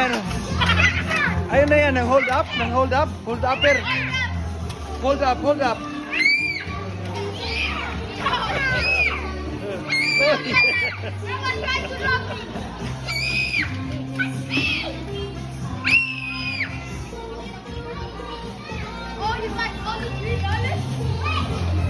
yan. Ayun na yan, nang hold up, hold upper. Hold up. Oh, you got all the $3?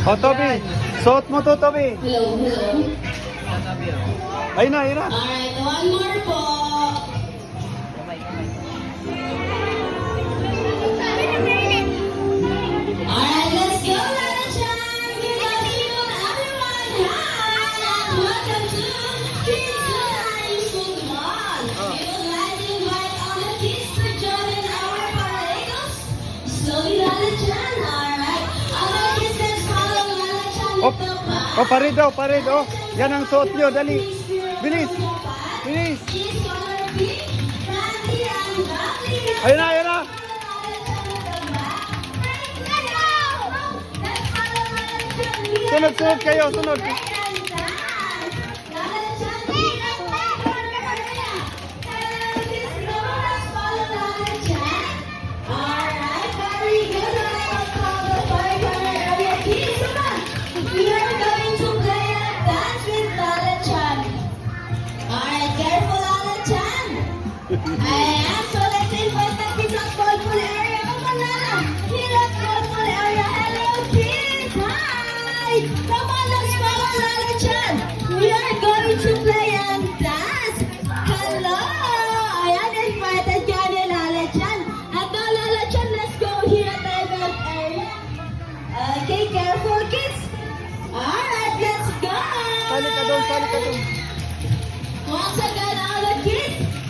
O, Toby, suot mo to, Toby. Hello. Ayun na. Alright, one more po. Alright, let's go, Lala Chan. Good afternoon, everyone. Hi, and welcome to Kids High School Mall. We would like to invite all the kids to join in our paralegals. Slowly, Lala Chan. Alright, all the kids, let's follow Lala Chan Oh, with the bag. oh, parid, oh. Yan ang suot nyo, dali. Bilis. She's gonna be Randy and Lovely. Ayun na. Sunod kayo, sunod. We are going to play a dance with Lala Chan. Alright, careful Lala Chan. Ayan, so let's invite the kids at Colorful area. Come on, Lala. Here at Colorful area. Hello, kids. Hi. Come on, let's follow Lala Chan. We are going to play and dance. Hello. Ayan, invited ka ni Lala Chan. At now, Lala Chan, let's go here at the event area. Okay, careful, kids. Alright, let's go. Sali ka doon. Once again,